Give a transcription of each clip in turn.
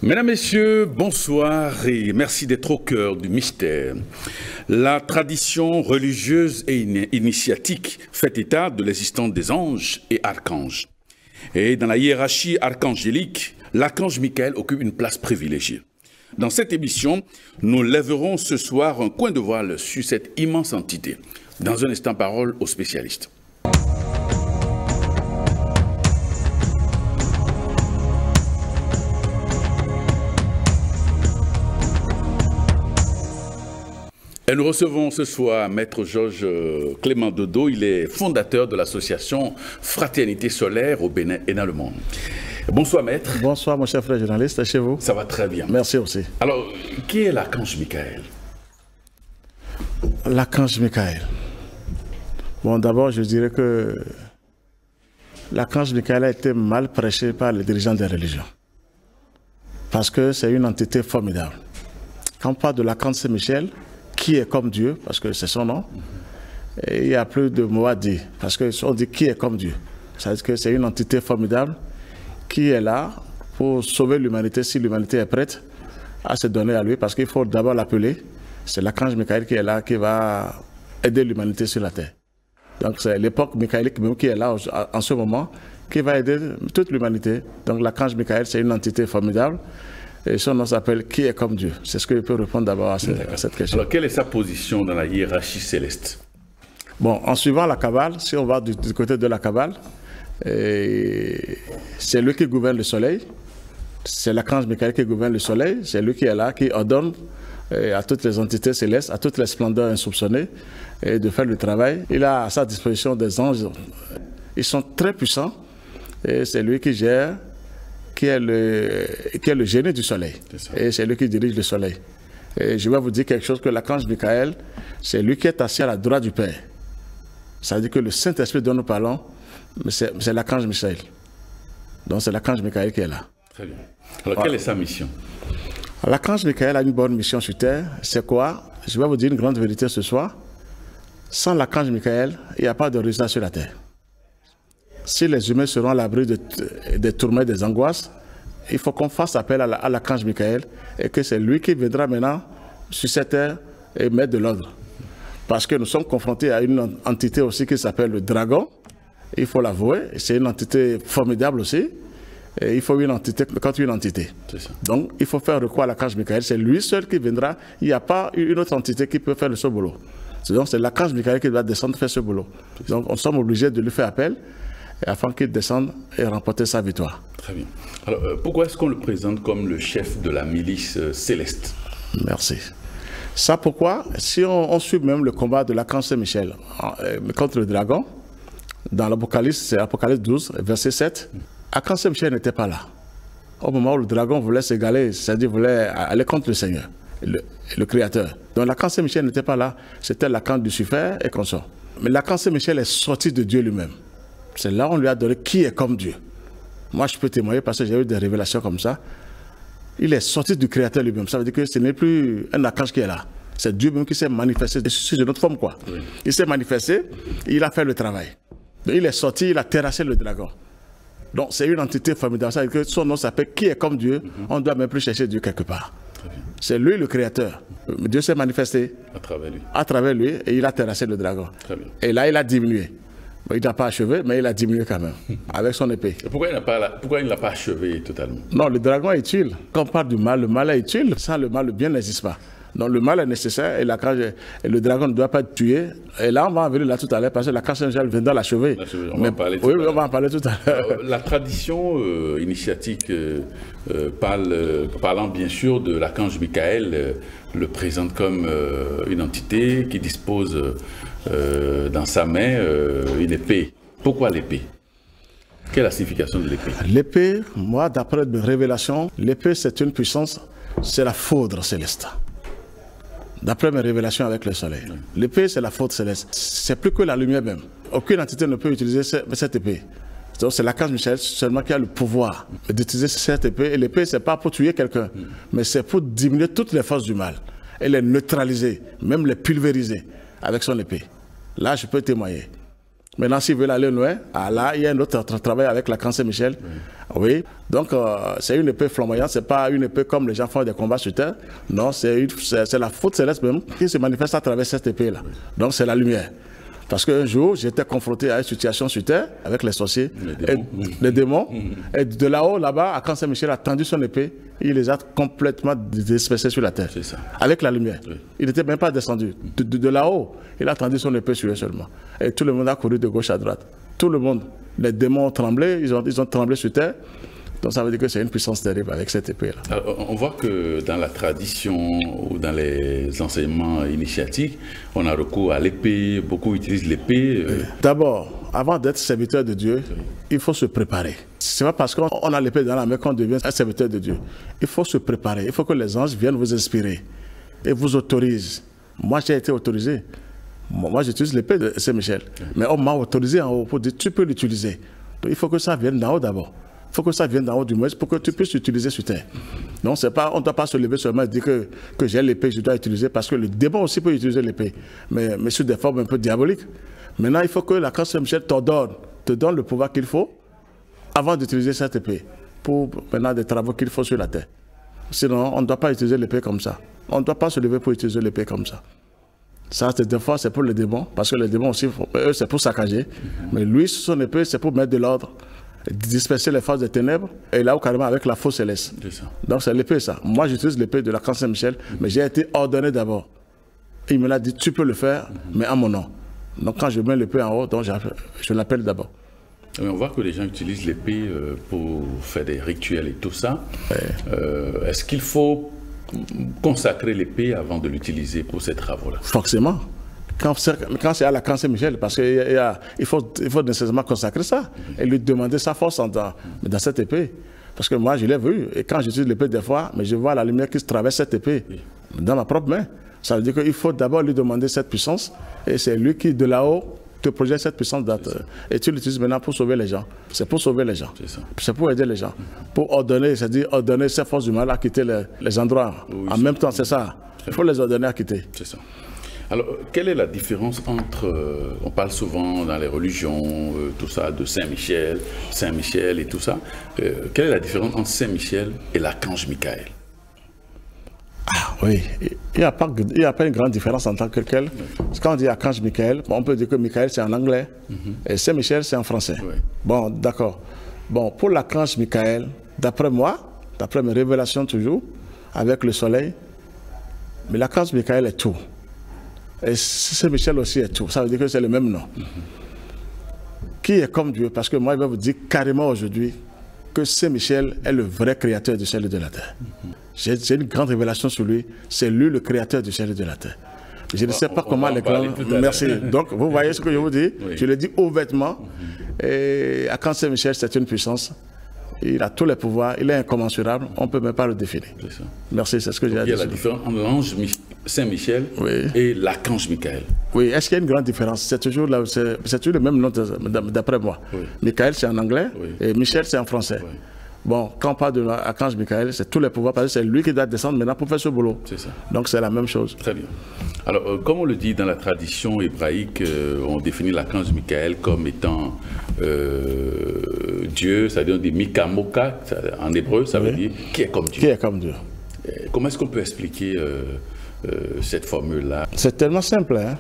Mesdames, Messieurs, bonsoir et merci d'être au cœur du mystère. La tradition religieuse et initiatique fait état de l'existence des anges et archanges. Et dans la hiérarchie archangélique, l'archange Michael occupe une place privilégiée. Dans cette émission, nous lèverons ce soir un coin de voile sur cette immense entité. Dans un instant, parole aux spécialistes. Et nous recevons ce soir Maître Georges Clément Dodo. Il est fondateur de l'association Fraternité Solaire au Bénin et dans le monde. Bonsoir Maître. Bonsoir mon cher frère journaliste, chez vous? Ça va très bien. Merci aussi. Alors, qui est l'archange Michael? L'archange Michael. Bon, d'abord je dirais que l'archange Michael a été mal prêché par les dirigeants des religions. Parce que c'est une entité formidable. Quand on parle de l'archange Saint-Michel, qui est comme Dieu, parce que c'est son nom, et il n'y a plus de mots à dire, parce qu'on dit qui est comme Dieu. Ça veut dire que c'est une entité formidable qui est là pour sauver l'humanité si l'humanité est prête à se donner à lui, parce qu'il faut d'abord l'appeler. C'est l'archange Michael qui est là, qui va aider l'humanité sur la terre. Donc c'est l'époque michaélique même qui est là en ce moment, qui va aider toute l'humanité. Donc l'archange Michael, c'est une entité formidable. Et son nom s'appelle « Qui est comme Dieu ?» C'est ce que je peux répondre d'abord à cette question. Alors, quelle est sa position dans la hiérarchie céleste? Bon, en suivant la Kabbale, si on va du côté de la Kabbale, c'est lui qui gouverne le soleil. C'est l'archange Michael qui gouverne le soleil. C'est lui qui est là, qui ordonne à toutes les entités célestes, à toutes les splendeurs insoupçonnées, de faire le travail. Il a à sa disposition des anges. Ils sont très puissants. Et c'est lui qui gère, qui est le génie du soleil. Et c'est lui qui dirige le soleil. Et je vais vous dire quelque chose, que l'archange Michael, c'est lui qui est assis à la droite du Père. Ça veut dire que le Saint-Esprit dont nous parlons, c'est l'archange Michael. Donc c'est l'archange Michael qui est là. Très bien. Alors quelle est sa mission? L'archange Michael a une bonne mission sur terre. C'est quoi? Je vais vous dire une grande vérité ce soir. Sans l'archange Michael, il n'y a pas de résultat sur la terre. Si les humains seront à l'abri des tourments, des angoisses, il faut qu'on fasse appel à l'archange Michael et que c'est lui qui viendra maintenant sur cette terre et mettre de l'ordre. Parce que nous sommes confrontés à une entité aussi qui s'appelle le dragon. Il faut l'avouer, c'est une entité formidable aussi. Et il faut une entité contre une entité. Donc il faut faire recours à l'archange Michael. C'est lui seul qui viendra. Il n'y a pas une autre entité qui peut faire ce boulot. Donc c'est l'archange Michael qui doit descendre faire ce boulot. Donc on sommes obligés de lui faire appel afin qu'il descende et remporte sa victoire. Très bien. Alors, pourquoi est-ce qu'on le présente comme le chef de la milice céleste? Merci. Ça pourquoi, si on suit même le combat de l'archange Saint-Michel contre le dragon, dans l'Apocalypse, c'est Apocalypse 12, verset 7, l'archange Saint-Michel n'était pas là. Au moment où le dragon voulait s'égaler, c'est-à-dire voulait aller contre le Seigneur, le Créateur. Donc l'archange Saint-Michel n'était pas là, c'était l'archange Lucifer et consort. Mais l'archange Saint-Michel est sorti de Dieu lui-même. C'est là qu'on lui a donné qui est comme Dieu. Moi, je peux témoigner parce que j'ai eu des révélations comme ça. Il est sorti du Créateur lui-même. Ça veut dire que ce n'est plus un archange qui est là. C'est Dieu même qui s'est manifesté sous une autre forme, quoi. Oui. Il s'est manifesté, il a fait le travail. Donc, il est sorti, il a terrassé le dragon. Donc, c'est une entité formidable. Ça veut dire que son nom s'appelle qui est comme Dieu. On ne doit même plus chercher Dieu quelque part. C'est lui le Créateur. Dieu s'est manifesté à travers lui et il a terrassé le dragon. Et là, il a diminué. Il n'a pas achevé, mais il a diminué quand même, avec son épée. Et pourquoi il ne l'a pas achevé totalement? Non, le dragon est utile. Quand on parle du mal, le mal est utile. Sans le mal, le bien n'existe pas. Donc le mal est nécessaire et le dragon ne doit pas être tué. Et là, on va en venir là tout à l'heure, parce que l'archange Saint-Michel viendra l'achever. On va en parler tout à l'heure. La tradition initiatique, parlant bien sûr de l'archange Michael, le présente comme une entité qui dispose dans sa main une épée. Pourquoi l'épée? Quelle est la signification de l'épée? L'épée, moi, d'après mes révélations, l'épée c'est une puissance, c'est la foudre céleste. D'après mes révélations avec le soleil. L'épée c'est la foudre céleste. C'est plus que la lumière même. Aucune entité ne peut utiliser cette épée. Donc c'est l'archange Michael seulement qui a le pouvoir d'utiliser cette épée. Et l'épée, c'est pas pour tuer quelqu'un, mais c'est pour diminuer toutes les forces du mal. Et les neutraliser, même les pulvériser avec son épée. Là, je peux témoigner. Maintenant, s'ils veulent aller loin, là, il y a un autre travail avec l'archange Saint-Michel. Oui. Donc, c'est une épée flamboyante, ce n'est pas une épée comme les gens font des combats sur terre. Non, c'est la faute céleste même qui se manifeste à travers cette épée-là. Donc, c'est la lumière. Parce qu'un jour, j'étais confronté à une situation sur terre avec les sorciers, les démons. Et de là-haut, là-bas, l'archange Saint-Michel a tendu son épée, il les a complètement dispersés sur la terre. C'est ça. Avec la lumière. Oui. Il n'était même pas descendu. De là-haut, il a tendu son épée sur eux seulement. Et tout le monde a couru de gauche à droite. Tout le monde. Les démons ont tremblé, ils ont tremblé sur terre. Donc ça veut dire que c'est une puissance terrible avec cette épée-là. On voit que dans la tradition ou dans les enseignements initiatiques, on a recours à l'épée, beaucoup utilisent l'épée. D'abord, avant d'être serviteur de Dieu, il faut se préparer. Ce n'est pas parce qu'on a l'épée dans la main qu'on devient un serviteur de Dieu. Il faut se préparer, il faut que les anges viennent vous inspirer et vous autorisent. Moi, j'ai été autorisé. Moi, j'utilise l'épée de Saint-Michel. Mais on m'a autorisé en haut pour dire tu peux l'utiliser. Donc il faut que ça vienne d'en haut d'abord. Il faut que ça vienne d'en haut du moins pour que tu puisses l'utiliser sur terre. Donc c'est pas, on ne doit pas se lever seulement et dire que j'ai l'épée, je dois utiliser, parce que le démon aussi peut utiliser l'épée, mais sous des formes un peu diaboliques. Maintenant, il faut que l'archange Saint-Michel te donne le pouvoir qu'il faut avant d'utiliser cette épée pour maintenant des travaux qu'il faut sur la terre. Sinon, on ne doit pas utiliser l'épée comme ça. On ne doit pas se lever pour utiliser l'épée comme ça. Ça, des fois, c'est pour les démons, parce que les démons aussi, eux, c'est pour saccager. Mais lui, son épée, c'est pour mettre de l'ordre, disperser les forces des ténèbres, et là où carrément avec la fausse céleste. Donc c'est l'épée ça. Moi j'utilise l'épée de l'archange Saint-Michel, mais j'ai été ordonné d'abord. Il me l'a dit, tu peux le faire, mais à mon nom. Donc quand je mets l'épée en haut, donc je l'appelle d'abord. On voit que les gens utilisent l'épée pour faire des rituels et tout ça. Est-ce qu'il faut consacrer l'épée avant de l'utiliser pour ces travaux-là? Forcément. Quand c'est à l'archange Saint-Michel, parce qu'il faut nécessairement consacrer ça et lui demander sa force dans cette épée. Parce que moi, je l'ai vu, et quand j'utilise l'épée des fois, mais je vois la lumière qui traverse cette épée dans ma propre main. Ça veut dire qu'il faut d'abord lui demander cette puissance, et c'est lui qui, de là-haut, te projette cette puissance, et tu l'utilises maintenant pour sauver les gens. C'est pour sauver les gens. C'est pour aider les gens. Pour ordonner, c'est-à-dire ordonner ces forces du mal à quitter les endroits. Oui, en même temps, c'est ça. Il faut les ordonner à quitter. C'est ça. Alors, quelle est la différence entre, on parle souvent dans les religions, tout ça, de Saint-Michel et tout ça. Quelle est la différence entre Saint-Michel et l'archange Michael? Ah oui, il n'y a pas une grande différence en tant que tel. Quand on dit archange Michael, on peut dire que Michael c'est en anglais et Saint-Michel c'est en français. Oui. Bon, d'accord. Bon, pour l'archange Michael, d'après moi, d'après mes révélations toujours, avec le soleil, mais l'archange Michael est tout. Et Saint-Michel aussi est tout. Ça veut dire que c'est le même nom. Qui est comme Dieu? Parce que moi, je vais vous dire carrément aujourd'hui que Saint-Michel est le vrai créateur du ciel et de la terre. J'ai une grande révélation sur lui. C'est lui le créateur du ciel et de la terre. Je ne sais pas comment les grands... Merci. Donc, vous voyez ce que je vous dis? Je le dis ouvertement. Et à quand Saint-Michel, c'est une puissance. Il a tous les pouvoirs, il est incommensurable, on ne peut même pas le définir. Merci, c'est ce que j'ai à dire. Il y a la différence entre l'ange Saint-Michel et l'archange Michael. Oui, est-ce qu'il y a une grande différence? C'est toujours le même nom d'après moi. Michael, c'est en anglais et Michel, c'est en français. Bon, quand on parle de l'archange Michael, c'est tous les pouvoirs, parce que c'est lui qui doit descendre maintenant pour faire ce boulot. C'est ça. Donc c'est la même chose. Très bien. Alors, comme on le dit dans la tradition hébraïque, on définit l'archange Michael comme étant Dieu, c'est-à-dire on dit Mikamoka, en hébreu, ça veut dire qui est comme Dieu. Qui est comme Dieu. Comment est-ce qu'on peut expliquer cette formule-là? C'est tellement simple. Hein?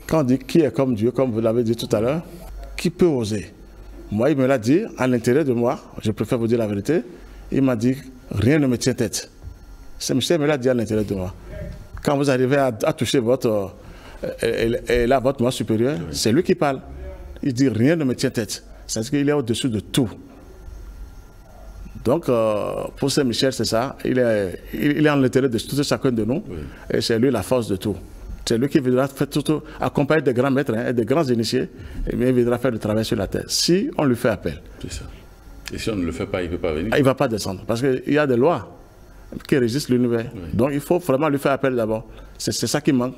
Quand on dit qui est comme Dieu, comme vous l'avez dit tout à l'heure, qui peut oser? Moi, il me l'a dit, à l'intérieur de moi, je préfère vous dire la vérité, il m'a dit, rien ne me tient tête. Saint-Michel me l'a dit à l'intérieur de moi. Quand vous arrivez à toucher votre moi supérieur, c'est lui qui parle. Il dit, rien ne me tient tête. C'est-à-dire qu'il est au-dessus de tout. Donc, pour Saint-Michel, c'est ça. Il est en l'intérieur de tout chacun de nous, et c'est lui la force de tout. C'est lui qui viendra faire tout, accompagner des grands maîtres et des grands initiés, et bien il viendra faire le travail sur la terre. Si on lui fait appel. C'est ça. Et si on ne le fait pas, il ne peut pas venir? Il ne va pas descendre, parce qu'il y a des lois qui régissent l'univers. Donc il faut vraiment lui faire appel d'abord. C'est ça qui manque.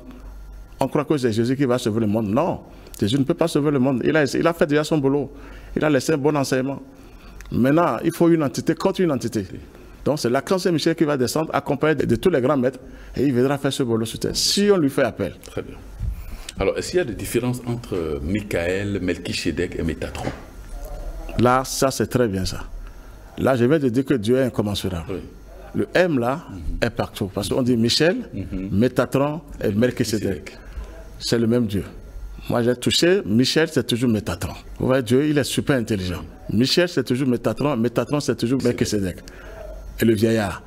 On croit que c'est Jésus qui va sauver le monde. Non, Jésus ne peut pas sauver le monde. Il a fait déjà son boulot. Il a laissé un bon enseignement. Maintenant, il faut une entité contre une entité. Donc c'est l'archange Saint-Michel qui va descendre, accompagné de tous les grands maîtres, et il viendra faire ce boulot sur terre, si on lui fait appel. Très bien. Alors, est-ce qu'il y a des différences entre Michael, Melchisedec et Métatron? Là, ça c'est très bien ça. Là, je viens de dire que Dieu est incommensurable. Oui. Le M là est partout. Parce qu'on dit Michel, Métatron et Melchisedec. C'est le même Dieu. Moi, j'ai touché, Michel, c'est toujours Métatron. Vous voyez, Dieu, il est super intelligent. Michel, c'est toujours Métatron, Métatron, c'est toujours Melchisedec. Et le vieillard.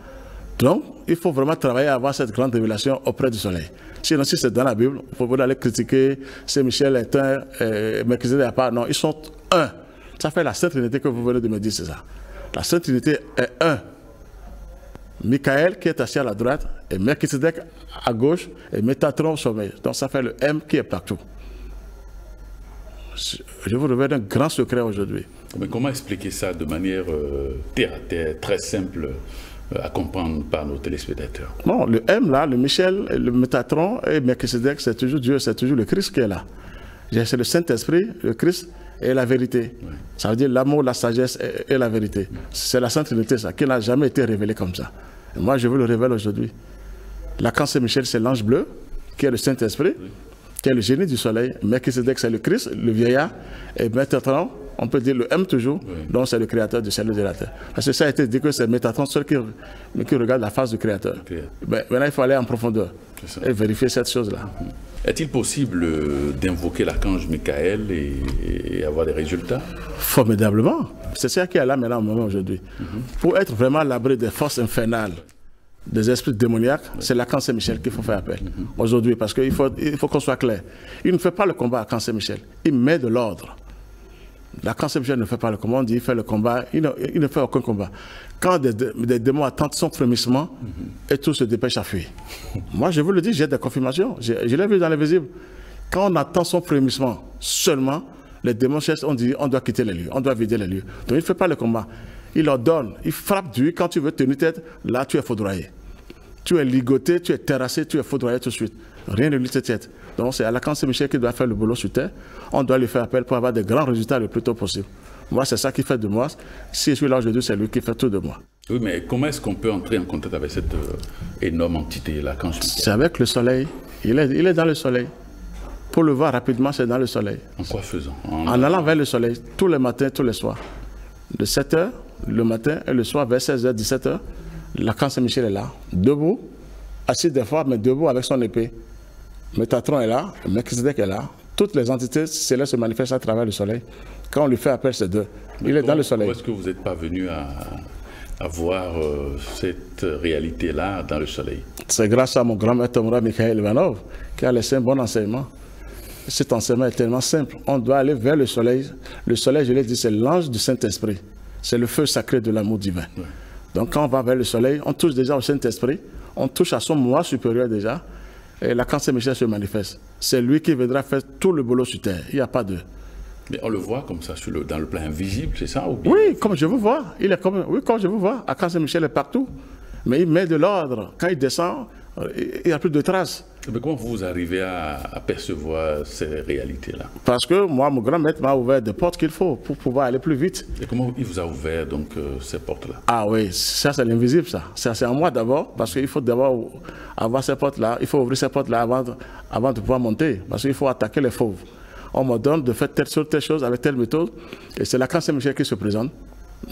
Donc, il faut vraiment travailler à avoir cette grande révélation auprès du soleil. Sinon, si c'est dans la Bible, il faut aller critiquer, c'est Michel est un, Melchisedec n'est pas. Non, ils sont un. Ça fait la Sainte Trinité que vous venez de me dire, c'est ça. La Sainte Trinité est un. Michael qui est assis à la droite, et Melchisedec à gauche, et Métatron au sommet. Donc ça fait le M qui est partout. Je vous révèle un grand secret aujourd'hui. Mais comment expliquer ça de manière terre à terre, très simple à comprendre par nos téléspectateurs? Non, le M là, le Michel, le Métatron et Melchisedec, c'est toujours Dieu, c'est toujours le Christ qui est là. C'est le Saint-Esprit, le Christ et la vérité. Oui. Ça veut dire l'amour, la sagesse et la vérité. C'est la Sainte Trinité, ça, qui n'a jamais été révélée comme ça. Et moi, je vous le révèle aujourd'hui. L'archange Saint-Michel, c'est l'ange bleu, qui est le Saint-Esprit, oui, qui est le génie du soleil. Melchisedec, c'est le Christ, le vieillard. Et Métatron, on peut dire le M toujours, oui, donc c'est le créateur du ciel et de la terre. Parce que ça a été dit que c'est Métatron seul qui regarde la face du créateur. Okay. Ben, maintenant, il faut aller en profondeur et vérifier cette chose-là. Est-il possible d'invoquer l'archange Michael et avoir des résultats? Formidablement. C'est ça qui est là maintenant au moment aujourd'hui. Pour être vraiment à l'abri des forces infernales, des esprits démoniaques, c'est l'archange Saint-Michel qu'il faut faire appel aujourd'hui, parce qu'il faut qu'on soit clair. Il ne fait pas le combat à l'archange Saint-Michel, il met de l'ordre. L'archange Saint-Michel ne fait pas le combat, on dit il fait le combat, il ne fait aucun combat. Quand des démons attendent son frémissement, et tout se dépêche à fuir. Moi, je vous le dis, j'ai des confirmations. Je l'ai vu dans les visibles. Quand on attend son frémissement seulement, les démons cherchent, on dit on doit quitter les lieux, on doit vider les lieux. Donc il ne fait pas le combat. Il ordonne, il frappe Dieu. Quand tu veux tenir tête, là tu es foudroyé. Tu es ligoté, tu es terrassé, tu es foudroyé tout de suite. Rien ne lui te tête. Donc c'est à l'archange Saint-Michel qui doit faire le boulot sur terre. On doit lui faire appel pour avoir des grands résultats le plus tôt possible. Moi, c'est ça qui fait de moi. Si je suis là aujourd'hui, c'est lui qui fait tout de moi. Oui, mais comment est-ce qu'on peut entrer en contact avec cette énorme entité, l'archange Michael? C'est avec le soleil. Il est dans le soleil. Pour le voir rapidement, c'est dans le soleil. En quoi faisant? En allant vers le soleil, tous les matins, tous les soirs. De 7h le matin et le soir vers 16h, 17h, l'archange Saint-Michel est là, debout, assis des fois, mais debout avec son épée. Métatron est là, Melchisedec est là. Toutes les entités célestes se manifestent à travers le soleil. Quand on lui fait appel, c'est d'eux. Il est dans le soleil. Pourquoi est-ce que vous n'êtes pas venu à voir cette réalité-là dans le soleil? C'est grâce à mon grand maître Mikhail Ivanov qui a laissé un bon enseignement. Cet enseignement est tellement simple. On doit aller vers le soleil. Le soleil, je l'ai dit, c'est l'ange du Saint-Esprit. C'est le feu sacré de l'amour divin. Ouais. Donc quand on va vers le soleil, on touche déjà au Saint-Esprit, on touche à son moi supérieur déjà, et l'archange Saint-Michel se manifeste. C'est lui qui viendra faire tout le boulot sur terre. Il n'y a pas de... Mais on le voit comme ça dans le plan invisible, c'est ça ou bien... Oui, comme je vous vois. Oui, comme je vous vois. L'archange Saint-Michel est partout. Mais il met de l'ordre. Quand il descend, il n'y a plus de traces. Mais comment vous arrivez à percevoir ces réalités-là? Parce que moi, mon grand maître m'a ouvert des portes qu'il faut pour pouvoir aller plus vite. Et comment il vous a ouvert donc ces portes-là? Ah oui, ça c'est l'invisible ça. C'est en moi d'abord, parce qu'il faut d'abord avoir ces portes-là. Il faut ouvrir ces portes-là avant de pouvoir monter. Parce qu'il faut attaquer les fauves. On me donne de faire telle chose avec telle méthode. Et c'est l'archange Saint-Michel qui se présente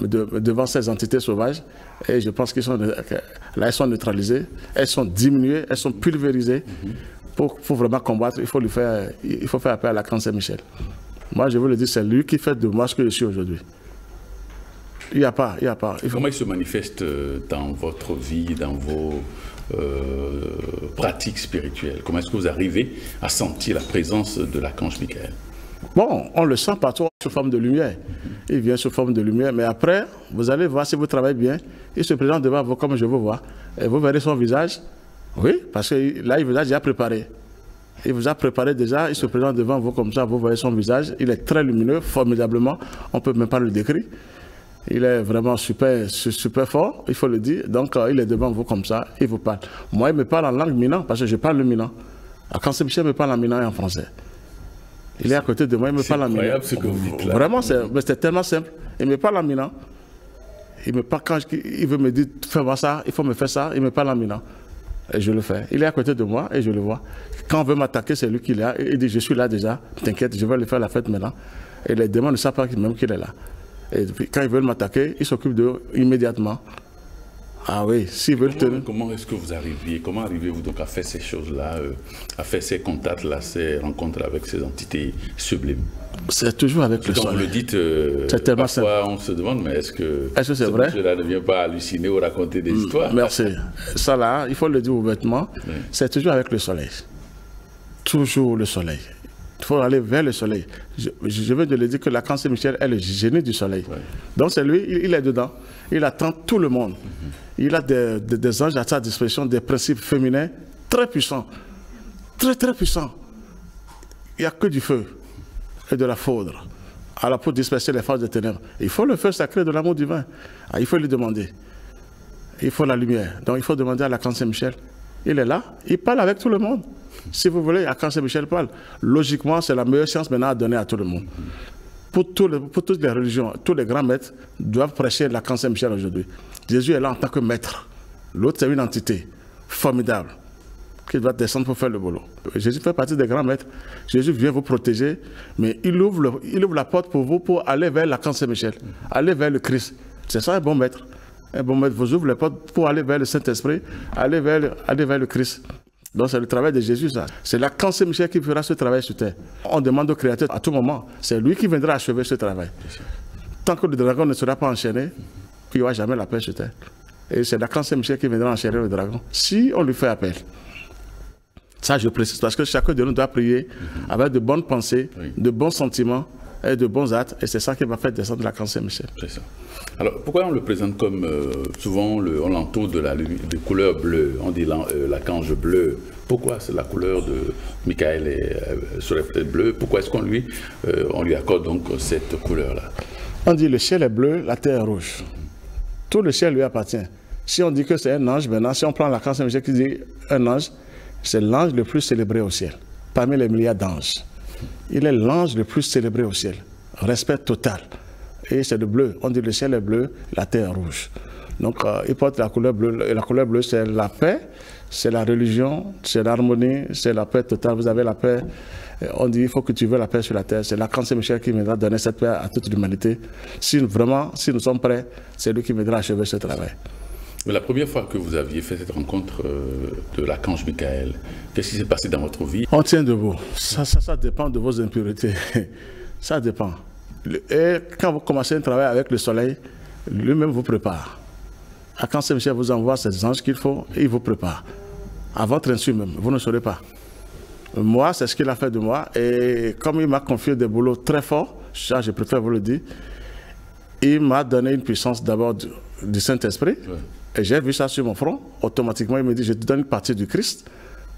devant ces entités sauvages. Et je pense là, elles sont neutralisées, elles sont diminuées, elles sont pulvérisées. Pour vraiment combattre, il faut faire appel à l'archange Saint-Michel. Moi, je vous le dis, c'est lui qui fait de moi ce que je suis aujourd'hui. Il n'y a pas. Comment il se manifeste dans votre vie, dans vos pratiques spirituelles? Comment est-ce que vous arrivez à sentir la présence de l'archange Michael? Bon, on le sent partout sous forme de lumière. Il vient sous forme de lumière, mais après, vous allez voir si vous travaillez bien, il se présente devant vous comme je vous vois. Et vous verrez son visage. Oui, parce que là, il vous a déjà préparé. Il vous a préparé déjà, il se présente devant vous comme ça, vous voyez son visage. Il est très lumineux, formidablement. On ne peut même pas le décrire. Il est vraiment super fort, il faut le dire. Donc, il est devant vous comme ça, il vous parle. Moi, il me parle en langue minan, parce que je parle le minan. Quand Saint-Michel me parle en minan et en français. Il est à côté de moi, il me parle en minan. C'est incroyable ce que vous dites là. Vraiment, c'est tellement simple. Il me parle en minan. Il me parle quand il veut me dire, fais-moi ça, il faut me faire ça, il me parle en minan. et je le fais. Il est à côté de moi et je le vois. Quand on veut m'attaquer, c'est lui qui est là. Il dit, je suis là déjà, t'inquiète, je vais lui faire la fête maintenant. Et les démons ne savent pas même qu'il est là. Et puis, quand ils veulent m'attaquer, ils s'occupent d'eux immédiatement. Ah oui, s'ils veulent tenir. Comment est-ce que vous arriviez, comment arrivez-vous donc à faire ces choses-là, à faire ces contacts-là, ces rencontres avec ces entités sublimes? C'est toujours avec le soleil. Quand vous le dites, parfois on se demande, mais est-ce que c'est vrai? Cela ne vient pas halluciner ou raconter des histoires? Merci. Ça là, il faut le dire ouvertement, c'est toujours avec le soleil. Toujours le soleil. Il faut aller vers le soleil. Je veux te le dire que l'archange Saint-Michel est le génie du soleil. Ouais. Donc c'est lui, il est dedans. Il attend tout le monde. Il a des anges à sa disposition, des principes féminins très puissants. Très puissants. Il n'y a que du feu et de la foudre. Alors pour disperser les forces des ténèbres, il faut le feu sacré de l'amour divin. Ah, il faut lui demander. Il faut la lumière. Donc il faut demander à l'archange Saint-Michel. Il est là, il parle avec tout le monde. Si vous voulez, l'archange Saint-Michel parle. Logiquement, c'est la meilleure chance maintenant à donner à tout le monde. Pour toutes les religions, tous les grands maîtres doivent prêcher l'archange Saint-Michel aujourd'hui. Jésus est là en tant que maître. L'autre, c'est une entité formidable qui doit descendre pour faire le boulot. Jésus fait partie des grands maîtres. Jésus vient vous protéger, mais il ouvre la porte pour vous pour aller vers l'archange Saint-Michel, aller vers le Christ. C'est ça un bon maître. Un bon maître vous ouvre les portes pour aller vers le Saint-Esprit, aller vers le Christ. Donc c'est le travail de Jésus, ça. C'est l'archange Saint-Michel qui fera ce travail sur terre. On demande au Créateur à tout moment. C'est lui qui viendra achever ce travail. Tant que le dragon ne sera pas enchaîné, il n'y aura jamais la paix sur terre. Et c'est l'archange Saint-Michel qui viendra enchaîner le dragon, si on lui fait appel. Ça, je précise, parce que chacun de nous doit prier avec de bonnes pensées, de bons sentiments et de bons actes. Et c'est ça qui va faire descendre l'archange Saint-Michel. C'est ça. Alors, pourquoi on le présente comme, souvent, on l'entoure de couleur bleue, on dit l'archange bleu. Pourquoi c'est la couleur de Michael serait peut-être bleue? Pourquoi est-ce qu'on lui accorde donc cette couleur-là? On dit le ciel est bleu, la terre est rouge. Tout le ciel lui appartient. Si on dit que c'est un ange, maintenant, si on prend l'archange Saint-Michel qui dit un ange, c'est l'ange le plus célébré au ciel, parmi les milliards d'anges. Il est l'ange le plus célébré au ciel. Respect total. Et c'est le bleu. On dit le ciel est bleu, la terre est rouge. Donc il porte la couleur bleue. Et la couleur bleue, c'est la paix, c'est la religion, c'est l'harmonie, c'est la paix totale. Vous avez la paix. On dit il faut que tu veux la paix sur la terre. C'est l'archange Saint-Michel qui viendra donner cette paix à toute l'humanité. Si nous sommes prêts, c'est lui qui viendra achever ce travail. Mais la première fois que vous aviez fait cette rencontre de l'archange Michael, qu'est-ce qui s'est passé dans votre vie? On tient debout. Ça dépend de vos impuretés. Ça dépend. Et quand vous commencez un travail avec le soleil, lui-même vous prépare. L'archange Saint-Michel vous envoie ces anges qu'il faut et il vous prépare. À votre insu même, vous ne saurez pas. Moi, c'est ce qu'il a fait de moi. Et comme il m'a confié des boulots très forts, ça je préfère vous le dire, il m'a donné une puissance d'abord du Saint-Esprit. Ouais. Et j'ai vu ça sur mon front. Automatiquement, il me dit, je te donne une partie du Christ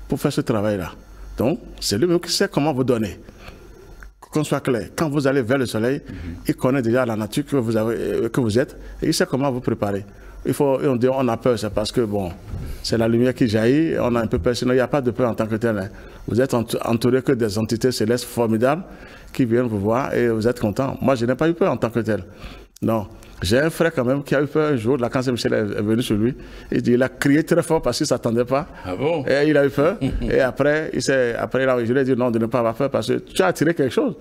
pour faire ce travail-là. Donc, c'est lui-même qui sait comment vous donner. Qu'on soit clair, quand vous allez vers le soleil, il connaît déjà la nature que vous êtes et il sait comment vous préparer. On a peur, c'est parce que bon, c'est la lumière qui jaillit, on a un peu peur, sinon il n'y a pas de peur en tant que tel. Hein. Vous êtes entouré que des entités célestes formidables qui viennent vous voir et vous êtes content. Moi, je n'ai pas eu peur en tant que tel. Non. J'ai un frère quand même qui a eu peur un jour, l'archange Saint-Michel est venu sur lui, il a crié très fort parce qu'il ne s'attendait pas. Ah bon? Et il a eu peur. Et après, je lui ai dit non, de ne pas avoir peur parce que tu as attiré quelque chose.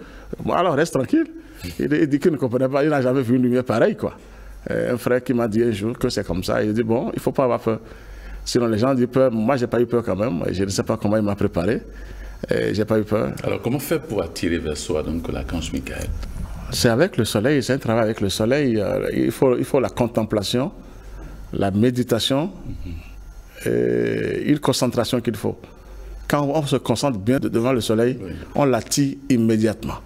Bon, alors reste tranquille. Il dit qu'il ne comprenait pas, il n'a jamais vu une lumière pareille, quoi. Un frère qui m'a dit un jour que c'est comme ça, il dit bon, il ne faut pas avoir peur. Sinon les gens disent peur, moi je n'ai pas eu peur quand même, je ne sais pas comment il m'a préparé, je n'ai pas eu peur. Alors comment faire pour attirer vers soi donc l'archange Michael? C'est avec le soleil, c'est un travail avec le soleil. Il faut la contemplation, la méditation, et une concentration qu'il faut. Quand on se concentre bien devant le soleil, on l'attire immédiatement.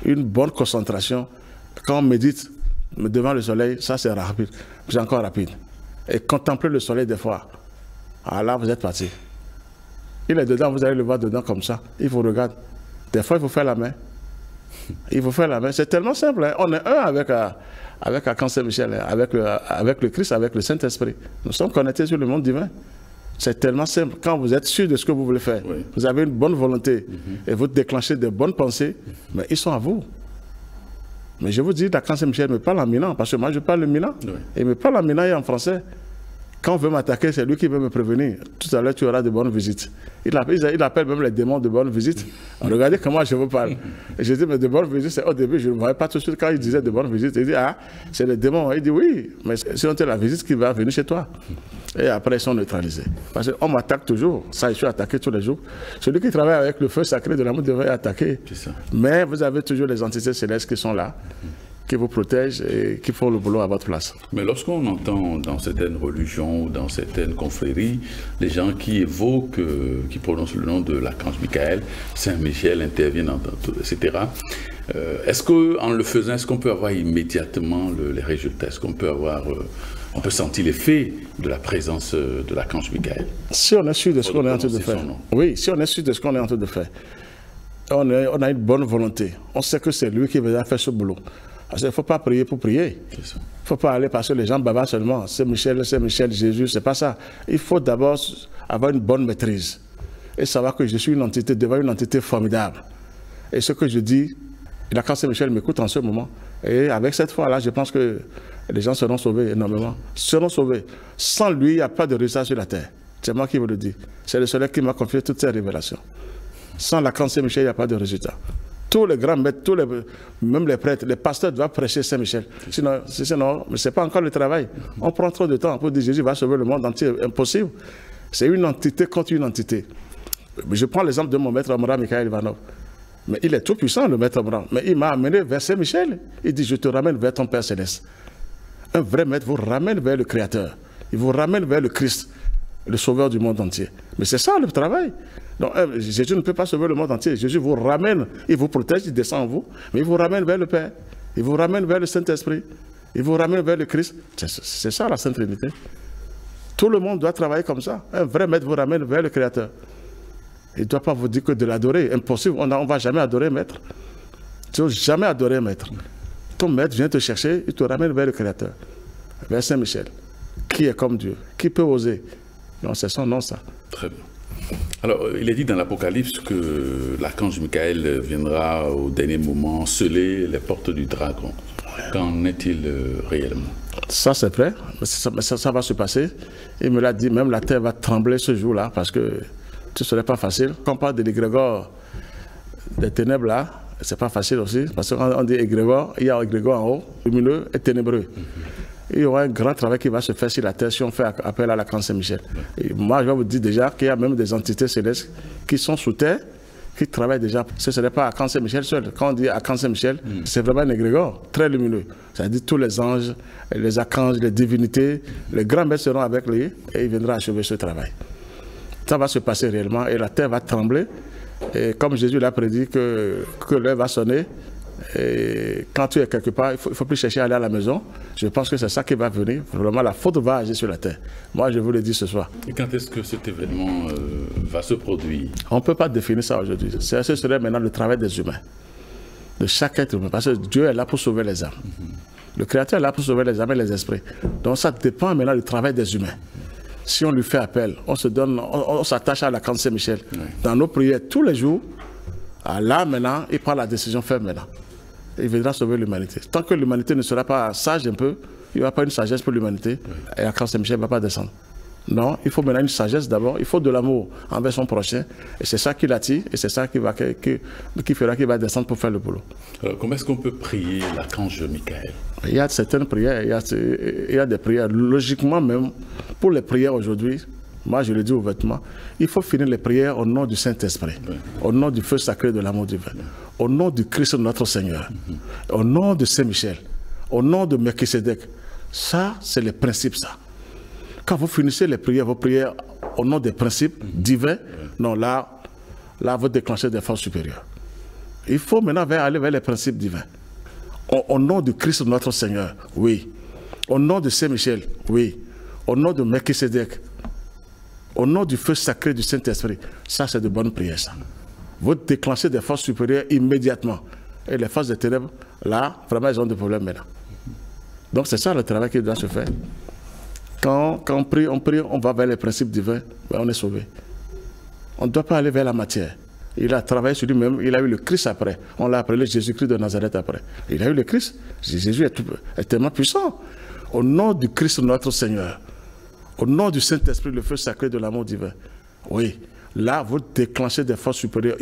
Une bonne concentration. Quand on médite devant le soleil, ça c'est rapide, c'est encore rapide. Et contempler le soleil des fois, alors là vous êtes parti. Il est dedans, vous allez le voir dedans comme ça, il vous regarde. Des fois il vous fait la main. Il vous fait la main. C'est tellement simple. Hein. On est un avec l'archange Saint-Michel, avec le Christ, avec le Saint-Esprit. Nous sommes connectés sur le monde divin. C'est tellement simple. Quand vous êtes sûr de ce que vous voulez faire, vous avez une bonne volonté et vous déclenchez de bonnes pensées, mais ils sont à vous. Mais je vous dis, l'archange Saint-Michel me parle en Milan, parce que moi je parle le Milan. Il me parle en Milan et en français. Quand on veut m'attaquer, c'est lui qui veut me prévenir. Tout à l'heure, tu auras de bonnes visites. Il appelle même les démons de bonnes visites. Regardez comment je vous parle. Et je dis, mais de bonnes visites, c'est au début, je ne voyais pas tout de suite quand il disait de bonnes visites. Il dit, ah, c'est les démons. Il dit, oui, mais sinon, c'est la visite qui va venir chez toi. Et après, ils sont neutralisés. Parce qu'on m'attaque toujours. Ça, je suis attaqué tous les jours. Celui qui travaille avec le feu sacré de l'amour devrait être attaqué. Mais vous avez toujours les entités célestes qui sont là, qui vous protègent et qui font le boulot à votre place. Mais lorsqu'on entend dans certaines religions ou dans certaines confréries, les gens qui évoquent, qui prononcent le nom de l'archange Michael, Saint Michel intervient, etc. Est-ce qu'en le faisant, est-ce qu'on peut avoir immédiatement les résultats? Est-ce qu'on peut avoir... on peut sentir l'effet de la présence de l'archange Michael? Si on est sûr de ce qu'on est en train de faire. Oui, si on est sûr de ce qu'on est en train de faire. On a une bonne volonté. On sait que c'est lui qui va faire ce boulot. Parce qu'il ne faut pas prier pour prier. Il ne faut pas aller parce que les gens bavardent seulement. C'est Michel, Jésus, c'est pas ça. Il faut d'abord avoir une bonne maîtrise. Et savoir que je suis une entité, devant une entité formidable. Et ce que je dis, l'archange Michel m'écoute en ce moment. Et avec cette foi-là, je pense que les gens seront sauvés énormément. Seront sauvés. Sans lui, il n'y a pas de résultat sur la terre. C'est moi qui vous le dis. C'est le Soleil qui m'a confié toutes ces révélations. Sans l'archange Michel, il n'y a pas de résultat. Tous les grands maîtres, même les prêtres, les pasteurs doivent prêcher Saint-Michel. Sinon, ce n'est pas encore le travail. On prend trop de temps pour dire Jésus va sauver le monde entier. Impossible. C'est une entité contre une entité. Je prends l'exemple de mon maître Abraham Michael Ivanov. Mais il est tout puissant, le maître Abraham. Mais il m'a amené vers Saint-Michel. Il dit, je te ramène vers ton Père Céleste. Un vrai maître vous ramène vers le Créateur. Il vous ramène vers le Christ, le Sauveur du monde entier. Mais c'est ça le travail. Donc, Jésus ne peut pas sauver le monde entier. Jésus vous ramène, il vous protège, il descend en vous, mais il vous ramène vers le Père. Il vous ramène vers le Saint-Esprit. Il vous ramène vers le Christ. C'est ça la Sainte Trinité. Tout le monde doit travailler comme ça. Un vrai maître vous ramène vers le Créateur. Il ne doit pas vous dire que de l'adorer. Impossible. On ne va jamais adorer maître. Tu ne vas jamais adorer maître. Ton maître vient te chercher, il te ramène vers le Créateur. Vers Saint-Michel. Qui est comme Dieu? Qui peut oser? Non, c'est son nom, ça. Très bien. Alors, il est dit dans l'Apocalypse que l'archange Michael viendra au dernier moment sceller les portes du dragon. Qu'en est-il réellement? Ça, c'est prêt. Ça va se passer. Il me l'a dit, même la terre va trembler ce jour-là, parce que ce ne serait pas facile. Quand on parle de l'égrégore des ténèbres, là, c'est pas facile aussi, parce qu'on dit égrégore, il y a un égrégore en haut, lumineux et ténébreux. Il y aura un grand travail qui va se faire sur la terre si on fait appel à l'archange Saint-Michel. Moi, je vais vous dire déjà qu'il y a même des entités célestes qui sont sous terre, qui travaillent déjà. Ce ne serait pas archange Saint-Michel seul. Quand on dit archange Saint-Michel, c'est vraiment un égrégore très lumineux. C'est-à-dire tous les anges, les archanges, les divinités, les grands maîtres seront avec lui et il viendra achever ce travail. Ça va se passer réellement et la terre va trembler. Et comme Jésus l'a prédit que l'heure va sonner, et quand tu es quelque part, il ne faut plus chercher à aller à la maison. Je pense que c'est ça qui va venir. Vraiment, la faute va agir sur la terre. Moi, je vous le dis ce soir. Et quand est-ce que cet événement va se produire? On ne peut pas définir ça aujourd'hui. Ce serait maintenant le travail des humains. De chaque être humain. Parce que Dieu est là pour sauver les âmes. Le Créateur est là pour sauver les âmes et les esprits. Donc ça dépend maintenant du travail des humains. Si on lui fait appel, on se donne, on s'attache à l'archange Saint-Michel. Dans nos prières tous les jours, là maintenant, il prend la décision ferme maintenant. Il viendra sauver l'humanité. Tant que l'humanité ne sera pas sage un peu, il n'y aura pas une sagesse pour l'humanité, et l'archange Saint-Michel ne va pas descendre. Non, il faut maintenant une sagesse d'abord, il faut de l'amour envers son prochain, et c'est ça qui l'attire, et c'est ça qui fera qu'il va descendre pour faire le boulot. Alors, comment est-ce qu'on peut prier l'archange Michael? Il y a certaines prières, il y a des prières, logiquement même, pour les prières aujourd'hui, moi je le dis ouvertement, il faut finir les prières au nom du Saint-Esprit, au nom du feu sacré de l'amour divin, au nom du Christ notre Seigneur, au nom de Saint-Michel, au nom de Melchisédek. Ça, c'est les principes, ça. Quand vous finissez les prières, vos prières au nom des principes divins, non, là, vous déclenchez des forces supérieures. Il faut maintenant aller vers les principes divins. Au nom du Christ notre Seigneur, oui. Au nom de Saint-Michel, oui. Au nom de Melchisédek, au nom du feu sacré du Saint-Esprit. Ça, c'est de bonnes prières, ça. Vous déclenchez des forces supérieures immédiatement. Et les forces des ténèbres, là, vraiment, elles ont des problèmes maintenant. Donc, c'est ça le travail qui doit se faire. Quand on prie, on va vers les principes divins, ben on est sauvé. On ne doit pas aller vers la matière. Il a travaillé sur lui-même, il a eu le Christ après. On l'a appelé Jésus-Christ de Nazareth après. Il a eu le Christ. Jésus est tellement puissant. Au nom du Christ notre Seigneur, Au nom du Saint-Esprit, le feu sacré de l'amour divin. Oui. Là, vous déclenchez des forces supérieures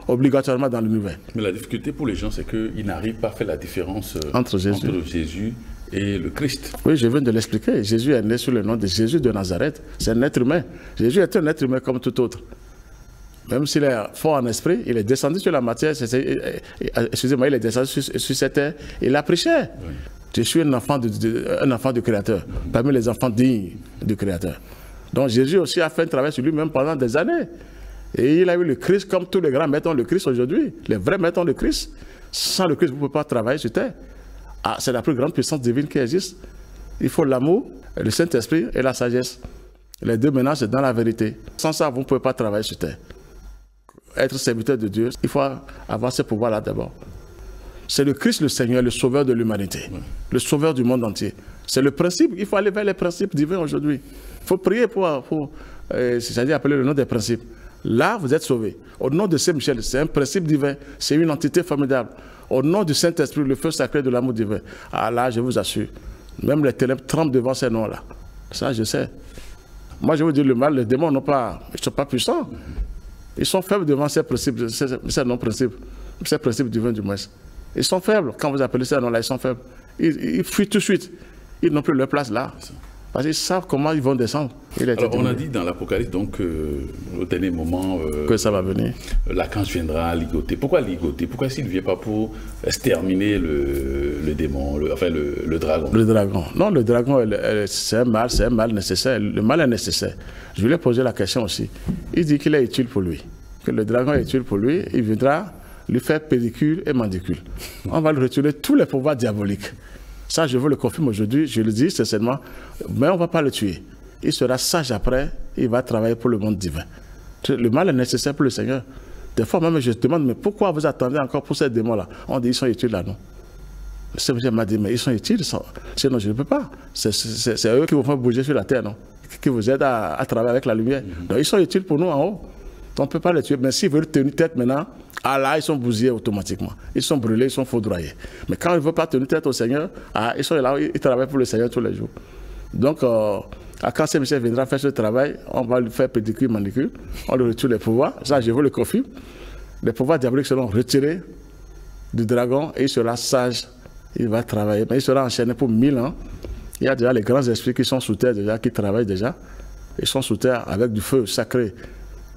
obligatoirement dans l'univers. Mais la difficulté pour les gens, c'est qu'ils n'arrivent pas à faire la différence entre Jésus et le Christ. Oui, je viens de l'expliquer. Jésus est né sous le nom de Jésus de Nazareth. C'est un être humain. Jésus est un être humain comme tout autre. Même s'il est fort en esprit, il est descendu sur la matière. Excusez-moi, il est descendu sur cette terre. Il a prêché. Oui. Je suis un enfant du Créateur, parmi les enfants dignes du Créateur. Donc Jésus aussi a fait un travail sur lui-même pendant des années. Et il a eu le Christ comme tous les grands maîtres ont le Christ aujourd'hui. Les vrais maîtres ont le Christ. Sans le Christ, vous ne pouvez pas travailler sur terre. Ah, c'est la plus grande puissance divine qui existe. Il faut l'amour, le Saint-Esprit et la sagesse. Les deux maintenant, c'est dans la vérité. Sans ça, vous ne pouvez pas travailler sur terre. Être serviteur de Dieu, il faut avoir ce pouvoir-là d'abord. C'est le Christ, le Seigneur, le sauveur de l'humanité, le sauveur du monde entier. C'est le principe, il faut aller vers les principes divins aujourd'hui. Il faut prier c'est-à-dire appeler le nom des principes. Là, vous êtes sauvés. Au nom de Saint-Michel, c'est un principe divin, c'est une entité formidable. Au nom du Saint-Esprit, le feu sacré de l'amour divin. Ah là, je vous assure, même les ténèbres tremblent devant ces noms-là. Ça, je sais. Moi, je vous dis, le mal, les démons ne sont pas puissants. Ils sont faibles devant ces principes, ces non-principes, ces principes divins du moins. Ils sont faibles. Quand vous appelez ces noms-là, ils sont faibles. Ils fuient tout de suite. Ils n'ont plus leur place là. Parce qu'ils savent comment ils vont descendre. Alors, on a dit dans l'Apocalypse, donc, au dernier moment, que ça va venir. L'archange viendra ligoter. Pourquoi ligoter? Pourquoi s'il ne vient pas pour exterminer le démon, le dragon? Le dragon. Non, le dragon, c'est un mal nécessaire. Le mal est nécessaire. Je voulais poser la question aussi. Il dit qu'il est utile pour lui. Que le dragon est utile pour lui. Il viendra lui faire pédicule et mandicule. On va lui retirer tous les pouvoirs diaboliques. Ça, je vous le confirme aujourd'hui, je le dis sincèrement, mais on ne va pas le tuer. Il sera sage après, il va travailler pour le monde divin. Le mal est nécessaire pour le Seigneur. Des fois même, je demande, mais pourquoi vous attendez encore pour ces démons-là? On dit, ils sont utiles là, non? Le Seigneur m'a dit, mais ils sont utiles, sinon je ne peux pas. C'est eux qui vous font bouger sur la terre, non? Qui vous aident à travailler avec la lumière. Donc ils sont utiles pour nous en haut. On ne peut pas les tuer. Mais s'ils veulent tenir tête maintenant, ah là, ils sont bousillés automatiquement. Ils sont brûlés, ils sont foudroyés. Mais quand ils ne veulent pas tenir tête au Seigneur, ah, ils sont là, ils travaillent pour le Seigneur tous les jours. Donc, quand Saint-Michel viendra faire ce travail, on va lui faire pédicule, manicule, on lui retire les pouvoirs. Ça, je vous le confirme. Les pouvoirs diaboliques seront retirés du dragon et il sera sage. Il va travailler. Mais il sera enchaîné pour 1000 ans. Il y a déjà les grands esprits qui sont sous terre déjà, qui travaillent déjà. Ils sont sous terre avec du feu sacré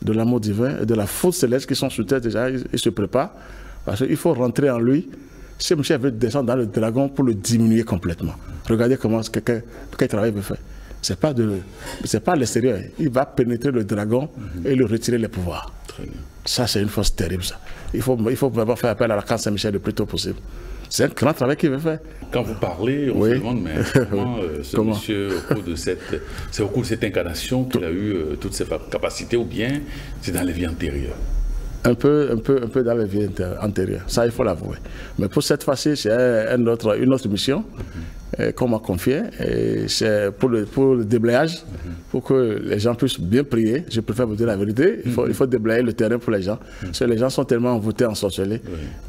de l'amour divin et de la foudre céleste qui sont sous terre déjà, ils se préparent. Parce qu'il faut rentrer en lui. Si Michel veut descendre dans le dragon pour le diminuer complètement. Regardez quel travail il veut faire. Ce n'est pas l'extérieur. Il va pénétrer le dragon et lui retirer les pouvoirs. Très bien. Ça, c'est une force terrible, ça. Il faut vraiment faire appel à la Saint Michel le plus tôt possible. C'est un grand travail qu'il veut faire. Quand vous parlez, on se demande, mais comment monsieur, au cours de cette incarnation, qu'il a eu toutes ces capacités, ou bien c'est dans les vies antérieures? Un peu dans les vies antérieures, ça il faut l'avouer. Mais pour cette fois-ci, c'est une autre mission qu'on m'a confiée. C'est pour le déblayage, pour que les gens puissent bien prier. Je préfère vous dire la vérité. Il faut déblayer le terrain pour les gens. Parce que les gens sont tellement envoûtés, ensorcelés.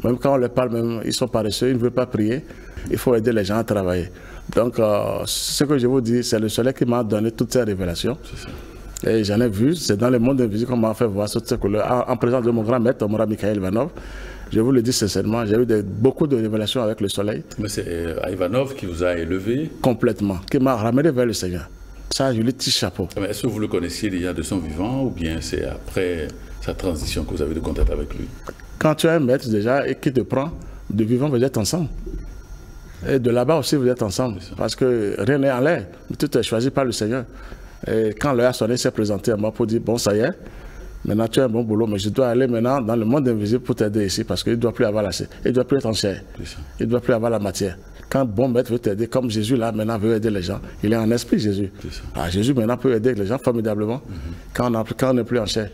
Même quand on leur parle, même, ils sont paresseux, ils ne veulent pas prier. Il faut aider les gens à travailler. Donc, ce que je vous dis, c'est le soleil qui m'a donné toutes ces révélations. Et j'en ai vu, c'est dans le monde invisible qu'on m'a fait voir toutes ces couleurs. En présence de mon grand maître, Omura Mikhail Ivanov. Je vous le dis sincèrement, j'ai eu beaucoup de révélations avec le soleil. Mais c'est Ivanov qui vous a élevé? Complètement, qui m'a ramené vers le Seigneur. Ça, je lui tire chapeau. Est-ce que vous le connaissiez déjà de son vivant ou bien c'est après sa transition que vous avez de contact avec lui? Quand tu as un maître déjà et qui te prend, de vivant, vous êtes ensemble. Et de là-bas aussi, vous êtes ensemble. Parce que rien n'est en l'air. Tout est choisi par le Seigneur. Et quand l'heure a sonné, il s'est présenté à moi pour dire, bon, ça y est, maintenant tu as un bon boulot, mais je dois aller maintenant dans le monde invisible pour t'aider ici, parce qu'il ne doit plus avoir il doit plus être en chair, il ne doit plus avoir la matière. Quand bon maître veut t'aider, comme Jésus là, maintenant veut aider les gens, il est en esprit, Jésus. Ah, Jésus maintenant peut aider les gens formidablement, quand on n'est plus en chair.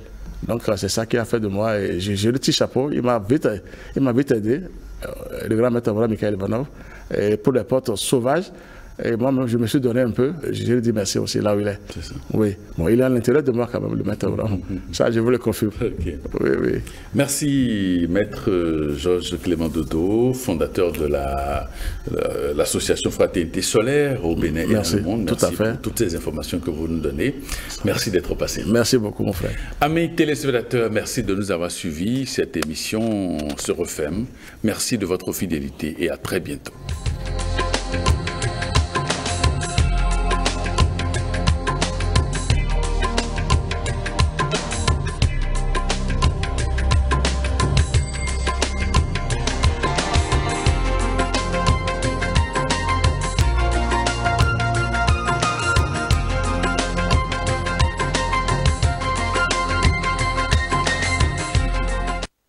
Donc c'est ça qui a fait de moi, et je le tire chapeau, il m'a vite aidé, le grand maître Mikhail Ivanov, et pour les portes sauvages, Et moi-même, je me suis donné un peu. Je lui ai dit merci aussi là où il est. C'est ça. Oui. Bon, il est à l'intérieur de moi quand même, le maître Abraham. Ça, je vous le confirme. Ok. Oui, oui. Merci, Maître Georges Clément Dodo, fondateur de l'association Fraternité Solaire au Bénin et dans le monde. Tout à fait. Pour toutes ces informations que vous nous donnez. Merci d'être passé. Merci beaucoup, mon frère. Amis téléspectateurs, merci de nous avoir suivis. Cette émission se referme. Merci de votre fidélité et à très bientôt.